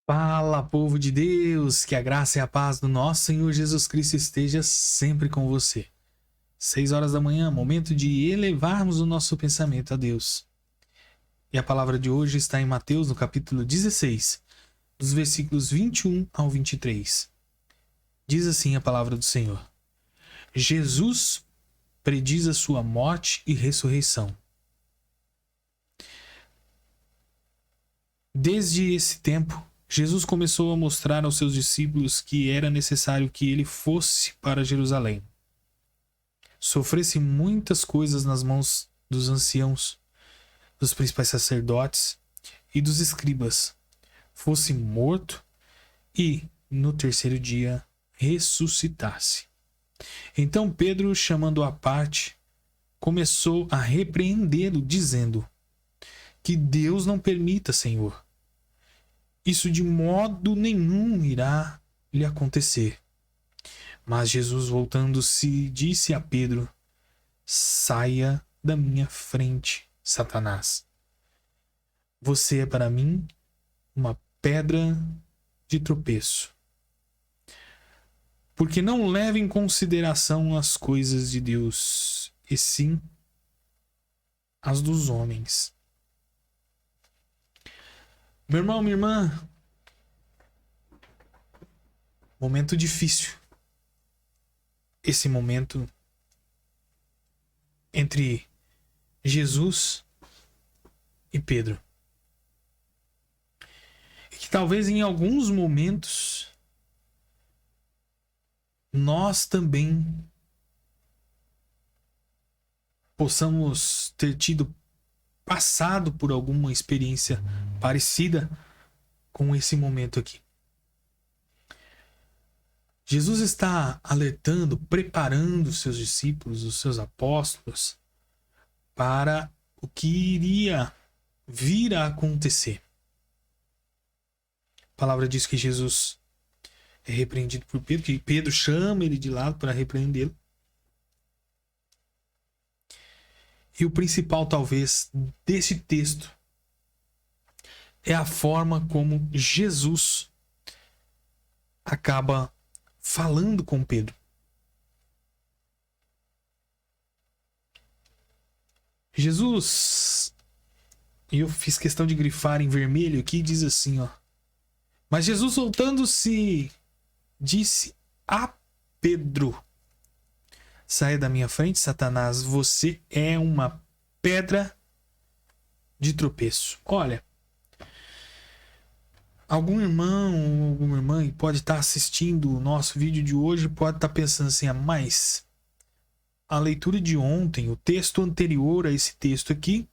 Fala, povo de Deus, que a graça e a paz do nosso Senhor Jesus Cristo esteja sempre com você. 6 horas da manhã, momento de elevarmos o nosso pensamento a Deus. E a palavra de hoje está em Mateus, no capítulo 16, dos versículos 21 ao 23. Diz assim a palavra do Senhor: Jesus prediz a sua morte e ressurreição. Desde esse tempo, Jesus começou a mostrar aos seus discípulos que era necessário que ele fosse para Jerusalém, sofresse muitas coisas nas mãos dos anciãos, dos principais sacerdotes e dos escribas, fosse morto e, no terceiro dia, ressuscitasse. Então Pedro, chamando-o à parte, começou a repreendê-lo, dizendo: Que Deus não permita, Senhor. Isso de modo nenhum irá lhe acontecer. Mas Jesus, voltando-se, disse a Pedro: Saia da minha frente, Satanás. Você é para mim uma pedra de tropeço, porque não leva em consideração as coisas de Deus, e sim as dos homens. Meu irmão, minha irmã, momento difícil. Esse momento entre Jesus e Pedro. E que talvez em alguns momentos nós também possamos ter passado por alguma experiência parecida com esse momento aqui. Jesus está alertando, preparando os seus discípulos, os seus apóstolos, para o que iria vir a acontecer. A palavra diz que Jesus é repreendido por Pedro, que Pedro chama ele de lado para repreendê-lo. E o principal, talvez, desse texto é a forma como Jesus acaba falando com Pedro. Jesus, e eu fiz questão de grifar em vermelho aqui, diz assim, ó: Mas Jesus, voltando-se, disse a Pedro: Saia da minha frente, Satanás, você é uma pedra de tropeço. Olha, algum irmão ou alguma irmã que pode estar assistindo o nosso vídeo de hoje pode estar pensando assim: mas a leitura de ontem, o texto anterior a esse texto aqui,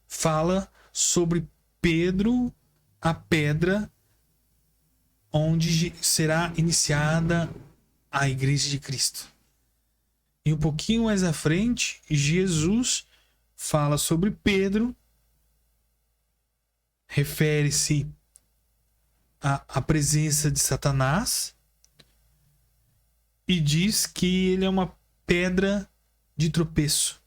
fala sobre Pedro, a pedra onde será iniciada a Igreja de Cristo. E um pouquinho mais à frente, Jesus fala sobre Pedro, refere-se à presença de Satanás e diz que ele é uma pedra de tropeço.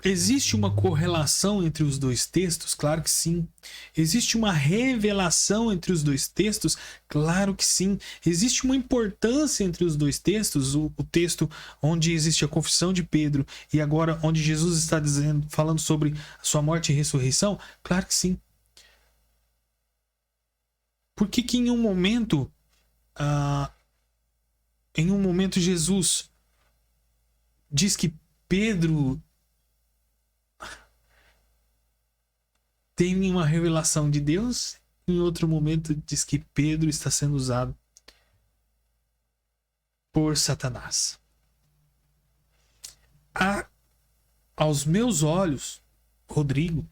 Existe uma correlação entre os dois textos? Claro que sim. Existe uma revelação entre os dois textos? Claro que sim. Existe uma importância entre os dois textos? O texto onde existe a confissão de Pedro e agora onde Jesus está falando sobre a sua morte e ressurreição? Claro que sim. Por que em um momento Jesus diz que Pedro tem uma revelação de Deus, em outro momento diz que Pedro está sendo usado por Satanás? Aos meus olhos, Rodrigo,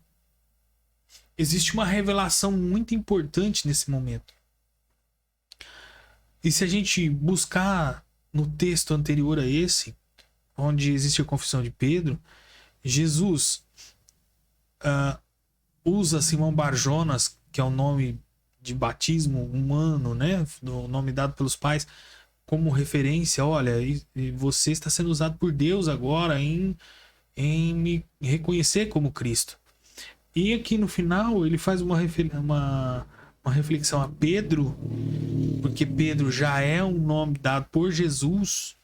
existe uma revelação muito importante nesse momento. E se a gente buscar no texto anterior a esse, onde existe a confissão de Pedro, Jesus usa Simão Barjonas, que é o nome de batismo humano, né? O nome dado pelos pais, como referência. Olha, você está sendo usado por Deus agora em me reconhecer como Cristo. E aqui no final ele faz uma reflexão a Pedro, porque Pedro já é um nome dado por Jesus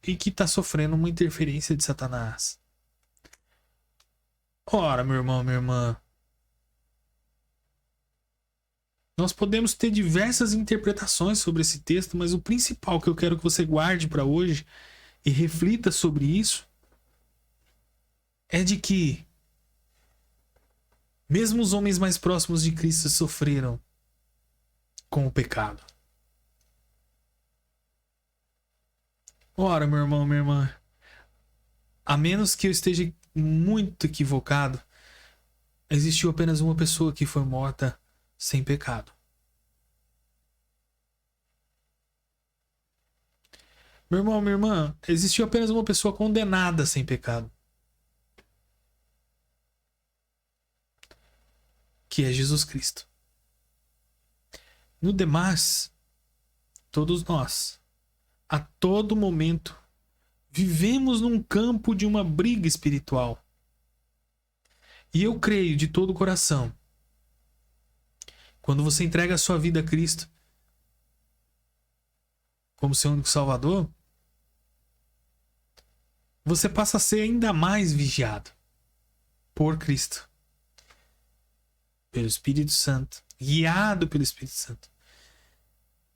e que está sofrendo uma interferência de Satanás. Ora, meu irmão, minha irmã, nós podemos ter diversas interpretações sobre esse texto, mas o principal que eu quero que você guarde para hoje e reflita sobre isso é de que mesmo os homens mais próximos de Cristo sofreram com o pecado. Ora, meu irmão, minha irmã, a menos que eu esteja muito equivocado, existiu apenas uma pessoa que foi morta sem pecado. Meu irmão, minha irmã, existiu apenas uma pessoa condenada sem pecado, que é Jesus Cristo. No demais, todos nós, a todo momento, vivemos num campo de uma briga espiritual. E eu creio de todo o coração, quando você entrega a sua vida a Cristo como seu único Salvador, você passa a ser ainda mais vigiado por Cristo, pelo Espírito Santo, guiado pelo Espírito Santo.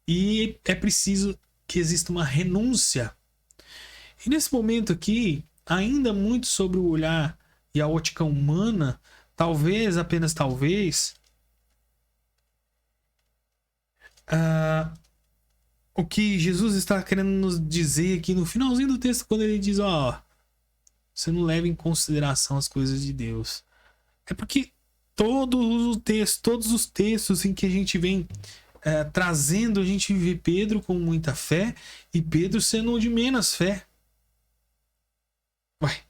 E é preciso que exista uma renúncia. E nesse momento aqui, ainda muito sobre o olhar e a ótica humana, talvez, apenas talvez, o que Jesus está querendo nos dizer aqui no finalzinho do texto, quando ele diz, você não leva em consideração as coisas de Deus. É porque todos os textos em que a gente vem trazendo, a gente vê Pedro com muita fé e Pedro sendo o de menos fé. Ué,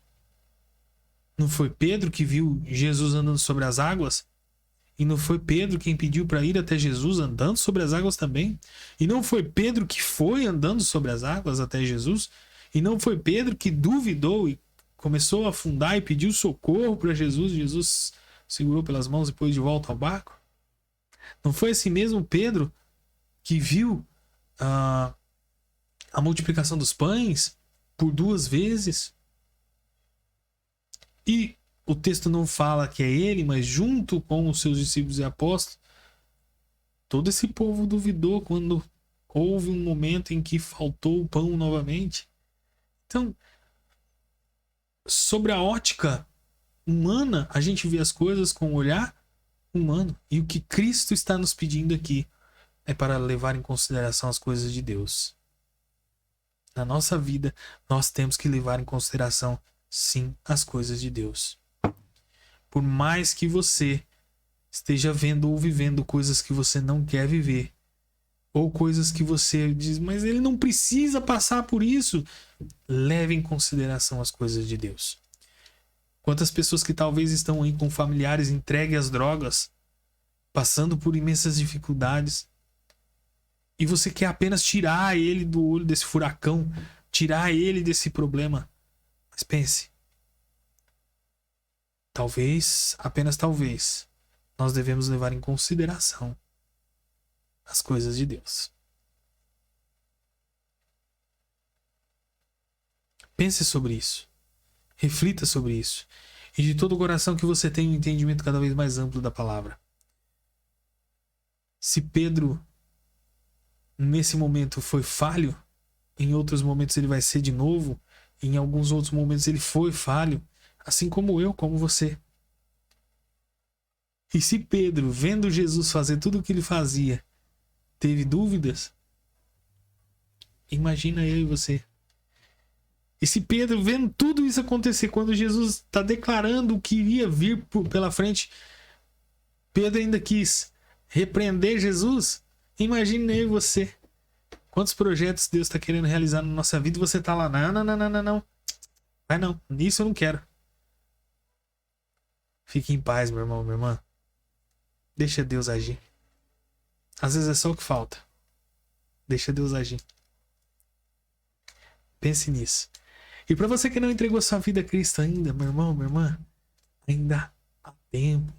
não foi Pedro que viu Jesus andando sobre as águas? E não foi Pedro quem pediu para ir até Jesus andando sobre as águas também? E não foi Pedro que foi andando sobre as águas até Jesus? E não foi Pedro que duvidou e começou a afundar e pediu socorro para Jesus? Jesus segurou pelas mãos e pôs de volta ao barco? Não foi esse mesmo Pedro que viu a multiplicação dos pães por 2 vezes? E o texto não fala que é ele, mas junto com os seus discípulos e apóstolos, todo esse povo duvidou quando houve um momento em que faltou o pão novamente. Então, sobre a ótica humana, a gente vê as coisas com um olhar humano. E o que Cristo está nos pedindo aqui é para levar em consideração as coisas de Deus. Na nossa vida, nós temos que levar em consideração, sim, as coisas de Deus. Por mais que você esteja vendo ou vivendo coisas que você não quer viver, ou coisas que você diz, mas ele não precisa passar por isso, leve em consideração as coisas de Deus. Quantas pessoas que talvez estão aí com familiares entregues às drogas, passando por imensas dificuldades, e você quer apenas tirar ele do olho desse furacão, tirar ele desse problema. Mas pense, talvez, apenas talvez, nós devemos levar em consideração as coisas de Deus. Pense sobre isso. Reflita sobre isso. E de todo o coração que você tenha um entendimento cada vez mais amplo da palavra. Se Pedro, nesse momento, foi falho, em outros momentos ele vai ser de novo, em alguns outros momentos ele foi falho, assim como eu, como você. E se Pedro, vendo Jesus fazer tudo o que ele fazia, teve dúvidas, imagina eu e você. E se Pedro, vendo tudo isso acontecer, quando Jesus está declarando o que iria vir pela frente, Pedro ainda quis repreender Jesus, imagina eu e você. Quantos projetos Deus está querendo realizar na nossa vida e você está lá, não. Vai não, nisso eu não quero. Fique em paz, meu irmão, minha irmã. Deixa Deus agir. Às vezes é só o que falta. Deixa Deus agir. Pense nisso. E para você que não entregou sua vida a Cristo ainda, meu irmão, minha irmã, Ainda há tempo.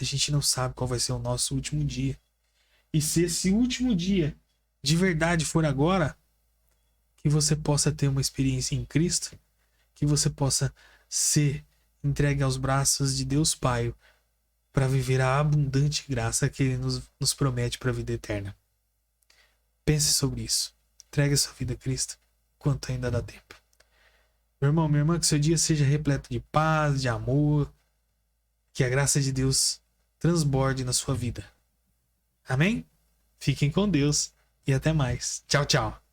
A gente não sabe qual vai ser o nosso último dia. E se esse último dia de verdade for agora, que você possa ter uma experiência em Cristo, que você possa ser entregue aos braços de Deus Pai para viver a abundante graça que Ele nos promete para a vida eterna. Pense sobre isso. Entregue a sua vida a Cristo, enquanto ainda dá tempo. Meu irmão, minha irmã, que seu dia seja repleto de paz, de amor, que a graça de Deus transborde na sua vida. Amém? Fiquem com Deus e até mais. Tchau, tchau.